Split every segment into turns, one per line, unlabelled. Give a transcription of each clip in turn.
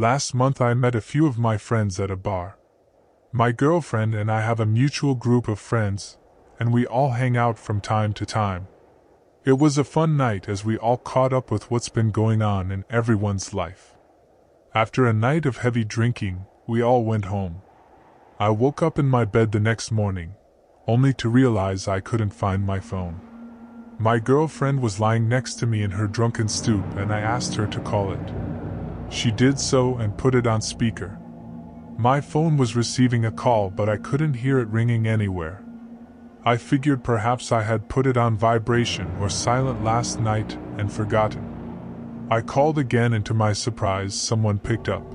Last month I met a few of my friends at a bar. My girlfriend and I have a mutual group of friends, and we all hang out from time to time. It was a fun night as we all caught up with what's been going on in everyone's life. After a night of heavy drinking, we all went home. I woke up in my bed the next morning, only to realize I couldn't find my phone. My girlfriend was lying next to me in her drunken stoop and I asked her to call it. She did so and put it on speaker. My phone was receiving a call but I couldn't hear it ringing anywhere. I figured perhaps I had put it on vibration or silent last night and forgotten. I called again and to my surprise someone picked up.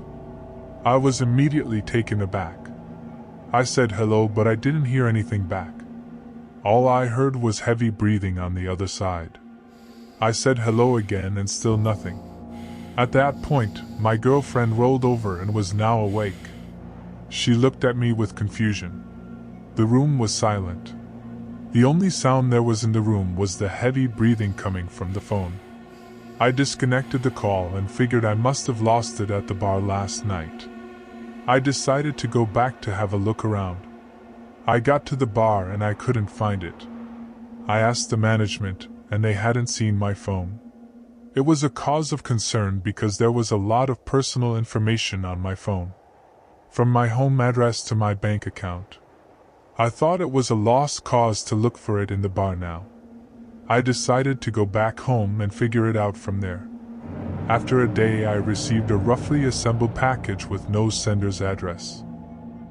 I was immediately taken aback. I said hello but I didn't hear anything back. All I heard was heavy breathing on the other side. I said hello again and still nothing. At that point, my girlfriend rolled over and was now awake. She looked at me with confusion. The room was silent. The only sound there was in the room was the heavy breathing coming from the phone. I disconnected the call and figured I must have lost it at the bar last night. I decided to go back to have a look around. I got to the bar and I couldn't find it. I asked the management and they hadn't seen my phone. It was a cause of concern because there was a lot of personal information on my phone. From my home address to my bank account. I thought it was a lost cause to look for it in the bar now. I decided to go back home and figure it out from there. After a day I received a roughly assembled package with no sender's address.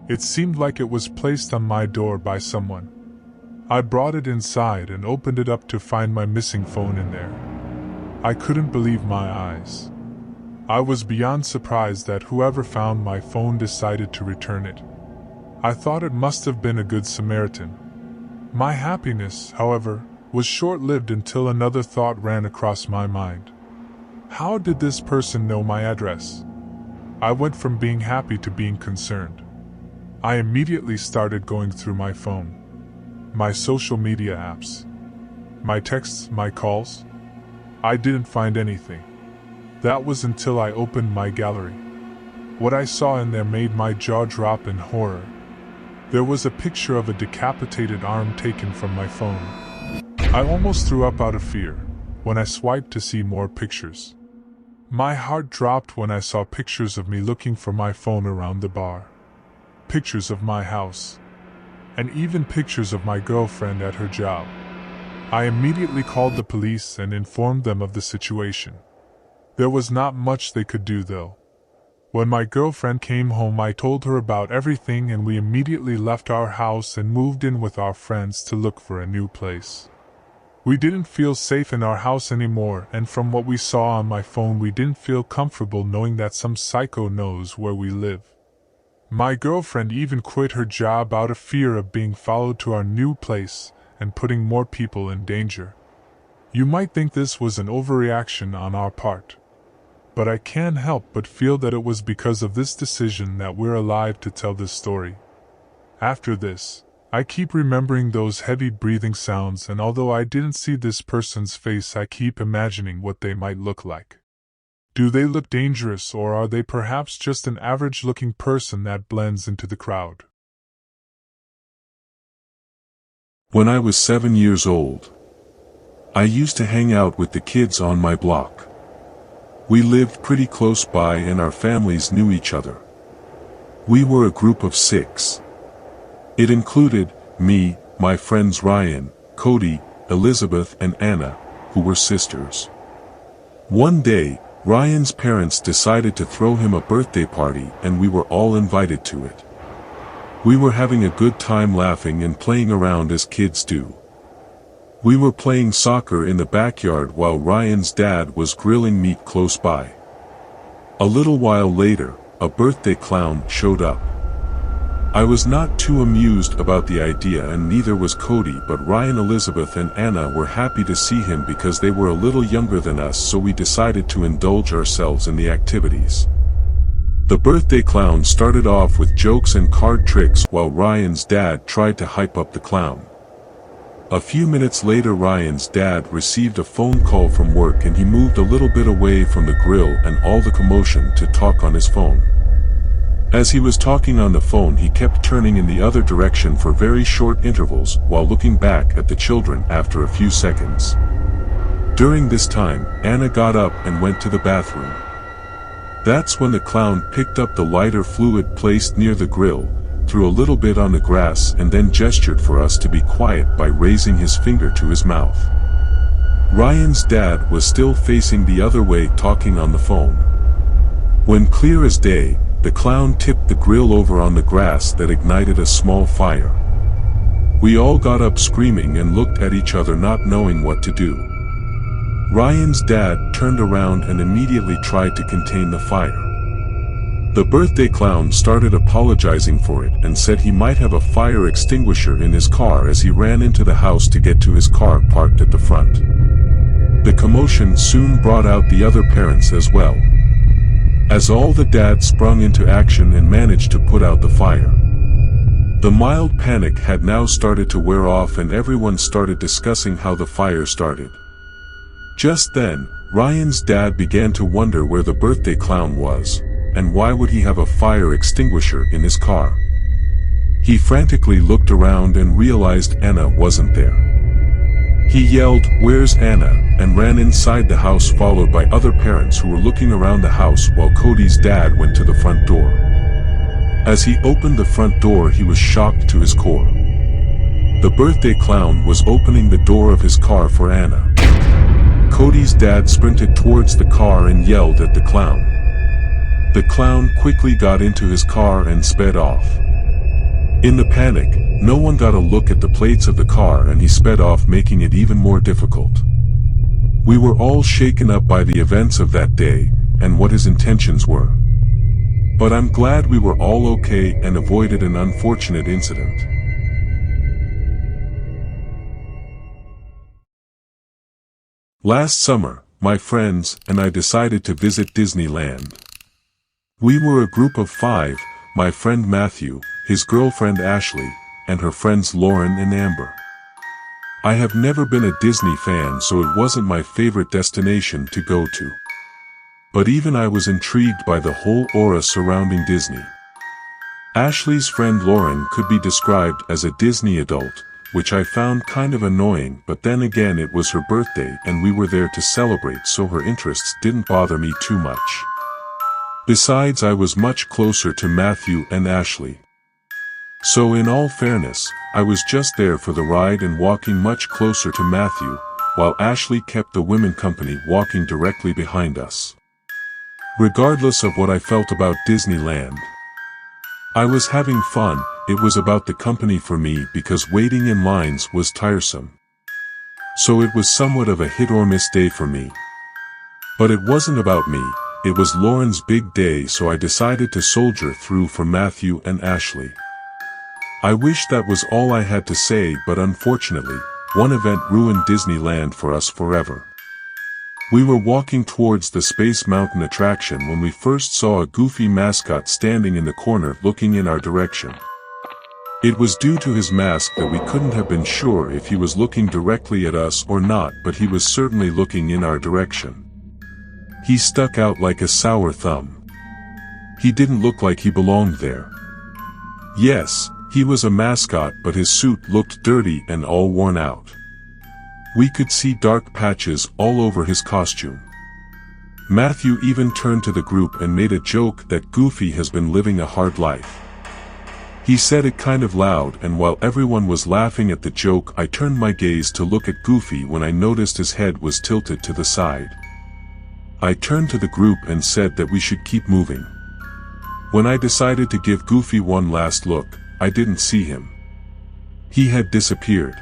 It seemed like it was placed on my door by someone. I brought it inside and opened it up to find my missing phone in there. I couldn't believe my eyes. I was beyond surprised that whoever found my phone decided to return it. I thought it must have been a good Samaritan. My happiness, however, was short-lived until another thought ran across my mind. How did this person know my address? I went from being happy to being concerned. I immediately started going through my phone. My social media apps. My texts, my calls. I didn't find anything. That was until I opened my gallery. What I saw in there made my jaw drop in horror. There was a picture of a decapitated arm taken from my phone. I almost threw up out of fear when I swiped to see more pictures. My heart dropped when I saw pictures of me looking for my phone around the bar. Pictures of my house. And even pictures of my girlfriend at her job. I immediately called the police and informed them of the situation. There was not much they could do though. When my girlfriend came home I told her about everything and we immediately left our house and moved in with our friends to look for a new place. We didn't feel safe in our house anymore and from what we saw on my phone we didn't feel comfortable knowing that some psycho knows where we live. My girlfriend even quit her job out of fear of being followed to our new place and putting more people in danger. You might think this was an overreaction on our part. But I can't help but feel that it was because of this decision that we're alive to tell this story. After this, I keep remembering those heavy breathing sounds and although I didn't see this person's face I keep imagining what they might look like. Do they look dangerous or are they perhaps just an average-looking person that blends into the crowd?
When I was 7 years old, I used to hang out with the kids on my block. We lived pretty close by and our families knew each other. We were a group of 6. It included me, my friends Ryan, Cody, Elizabeth and Anna, who were sisters. One day, Ryan's parents decided to throw him a birthday party and we were all invited to it. We were having a good time laughing and playing around as kids do. We were playing soccer in the backyard while Ryan's dad was grilling meat close by. A little while later, a birthday clown showed up. I was not too amused about the idea and neither was Cody, but Ryan, Elizabeth and Anna were happy to see him because they were a little younger than us, so we decided to indulge ourselves in the activities. The birthday clown started off with jokes and card tricks while Ryan's dad tried to hype up the clown. A few minutes later Ryan's dad received a phone call from work and he moved a little bit away from the grill and all the commotion to talk on his phone. As he was talking on the phone he kept turning in the other direction for very short intervals while looking back at the children after a few seconds. During this time, Anna got up and went to the bathroom. That's when the clown picked up the lighter fluid placed near the grill, threw a little bit on the grass and then gestured for us to be quiet by raising his finger to his mouth. Ryan's dad was still facing the other way talking on the phone. When clear as day, the clown tipped the grill over on the grass that ignited a small fire. We all got up screaming and looked at each other not knowing what to do. Ryan's dad turned around and immediately tried to contain the fire. The birthday clown started apologizing for it and said he might have a fire extinguisher in his car as he ran into the house to get to his car parked at the front. The commotion soon brought out the other parents as well, as all the dads sprung into action and managed to put out the fire. The mild panic had now started to wear off and everyone started discussing how the fire started. Just then, Ryan's dad began to wonder where the birthday clown was, and why would he have a fire extinguisher in his car. He frantically looked around and realized Anna wasn't there. He yelled, "Where's Anna?" and ran inside the house followed by other parents who were looking around the house while Cody's dad went to the front door. As he opened the front door he was shocked to his core. The birthday clown was opening the door of his car for Anna. Cody's dad sprinted towards the car and yelled at the clown. The clown quickly got into his car and sped off. In the panic, no one got a look at the plates of the car and he sped off, making it even more difficult. We were all shaken up by the events of that day, and what his intentions were. But I'm glad we were all okay and avoided an unfortunate incident. Last summer, my friends and I decided to visit Disneyland. We were a group of 5, my friend Matthew, his girlfriend Ashley, and her friends Lauren and Amber. I have never been a Disney fan, so it wasn't my favorite destination to go to. But even I was intrigued by the whole aura surrounding Disney. Ashley's friend Lauren could be described as a Disney adult, which I found kind of annoying, but then again it was her birthday and we were there to celebrate, so her interests didn't bother me too much. Besides, I was much closer to Matthew and Ashley. So in all fairness, I was just there for the ride and walking much closer to Matthew, while Ashley kept the women company walking directly behind us. Regardless of what I felt about Disneyland, I was having fun. It was about the company for me because waiting in lines was tiresome. So it was somewhat of a hit or miss day for me. But it wasn't about me, it was Lauren's big day, so I decided to soldier through for Matthew and Ashley. I wish that was all I had to say, but unfortunately, one event ruined Disneyland for us forever. We were walking towards the Space Mountain attraction when we first saw a goofy mascot standing in the corner looking in our direction. It was due to his mask that we couldn't have been sure if he was looking directly at us or not, but he was certainly looking in our direction. He stuck out like a sour thumb. He didn't look like he belonged there. Yes, he was a mascot, but his suit looked dirty and all worn out. We could see dark patches all over his costume. Matthew even turned to the group and made a joke that Goofy has been living a hard life. He said it kind of loud, and while everyone was laughing at the joke, I turned my gaze to look at Goofy when I noticed his head was tilted to the side. I turned to the group and said that we should keep moving. When I decided to give Goofy one last look, I didn't see him. He had disappeared.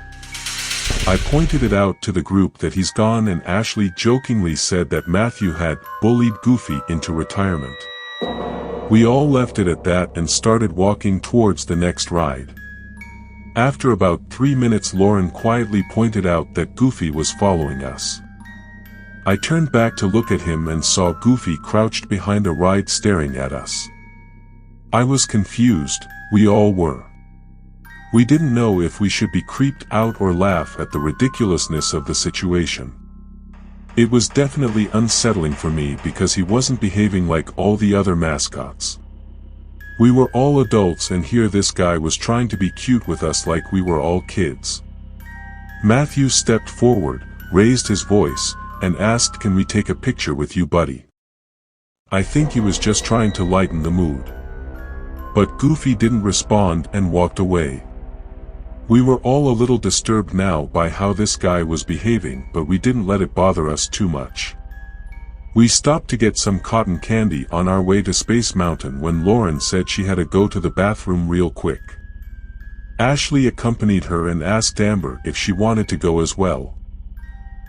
I pointed it out to the group that he's gone, and Ashley jokingly said that Matthew had bullied Goofy into retirement. We all left it at that and started walking towards the next ride. After about 3 minutes, Lauren quietly pointed out that Goofy was following us. I turned back to look at him and saw Goofy crouched behind a ride staring at us. I was confused, we all were. We didn't know if we should be creeped out or laugh at the ridiculousness of the situation. It was definitely unsettling for me because he wasn't behaving like all the other mascots. We were all adults and here this guy was trying to be cute with us like we were all kids. Matthew stepped forward, raised his voice, and asked, "Can we take a picture with you, buddy?" I think he was just trying to lighten the mood. But Goofy didn't respond and walked away. We were all a little disturbed now by how this guy was behaving, but we didn't let it bother us too much. We stopped to get some cotton candy on our way to Space Mountain when Lauren said she had to go to the bathroom real quick. Ashley accompanied her and asked Amber if she wanted to go as well.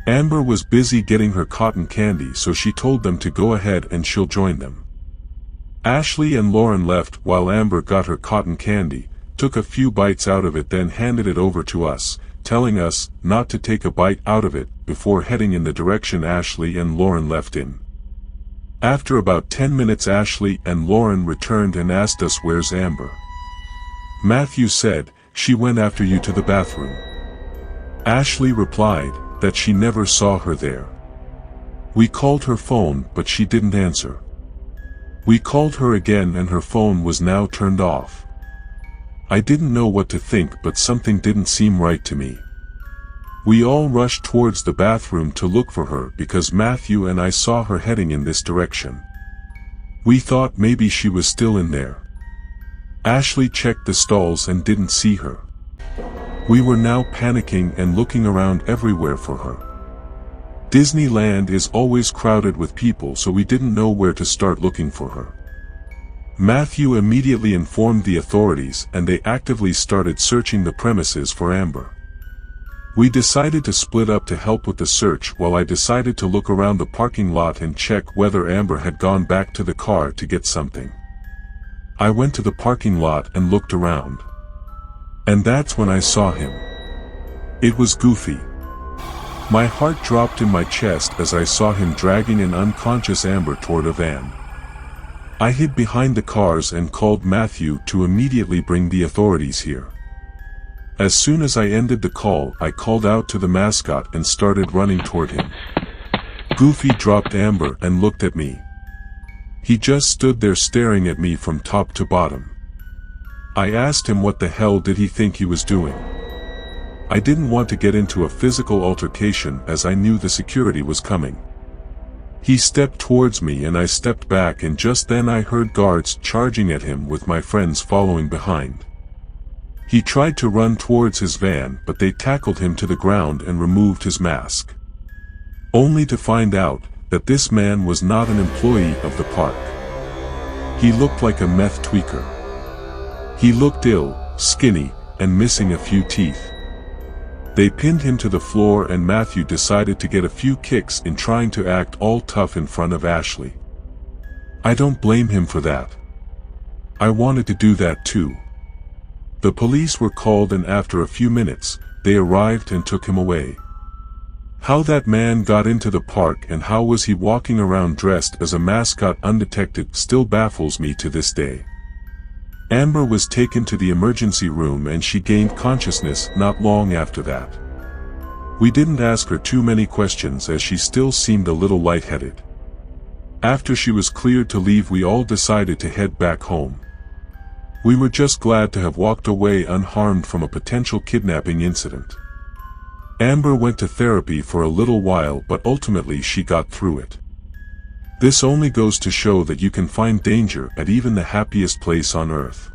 Amber was busy getting her cotton candy, so she told them to go ahead and she'll join them. Ashley and Lauren left while Amber got her cotton candy, took a few bites out of it, then handed it over to us, telling us not to take a bite out of it before heading in the direction Ashley and Lauren left in. After about 10 minutes Ashley and Lauren returned and asked us, "Where's Amber?" Matthew said, "She went after you to the bathroom." Ashley replied that she never saw her there. We called her phone but she didn't answer. We called her again and her phone was now turned off. I didn't know what to think, but something didn't seem right to me. We all rushed towards the bathroom to look for her because Matthew and I saw her heading in this direction. We thought maybe she was still in there. Ashley checked the stalls and didn't see her. We were now panicking and looking around everywhere for her. Disneyland is always crowded with people, so we didn't know where to start looking for her. Matthew immediately informed the authorities and they actively started searching the premises for Amber. We decided to split up to help with the search while I decided to look around the parking lot and check whether Amber had gone back to the car to get something. I went to the parking lot and looked around. And that's when I saw him. It was Goofy. My heart dropped in my chest as I saw him dragging an unconscious Amber toward a van. I hid behind the cars and called Matthew to immediately bring the authorities here. As soon as I ended the call, I called out to the mascot and started running toward him. Goofy dropped Amber and looked at me. He just stood there staring at me from top to bottom. I asked him what the hell did he think he was doing. I didn't want to get into a physical altercation as I knew the security was coming. He stepped towards me and I stepped back, and just then I heard guards charging at him with my friends following behind. He tried to run towards his van, but they tackled him to the ground and removed his mask. Only to find out that this man was not an employee of the park. He looked like a meth tweaker. He looked ill, skinny, and missing a few teeth. They pinned him to the floor and Matthew decided to get a few kicks in trying to act all tough in front of Ashley. I don't blame him for that. I wanted to do that too. The police were called and after a few minutes, they arrived and took him away. How that man got into the park and how was he walking around dressed as a mascot undetected still baffles me to this day. Amber was taken to the emergency room and she gained consciousness not long after that. We didn't ask her too many questions as she still seemed a little lightheaded. After she was cleared to leave, we all decided to head back home. We were just glad to have walked away unharmed from a potential kidnapping incident. Amber went to therapy for a little while, but ultimately she got through it. This only goes to show that you can find danger at even the happiest place on earth.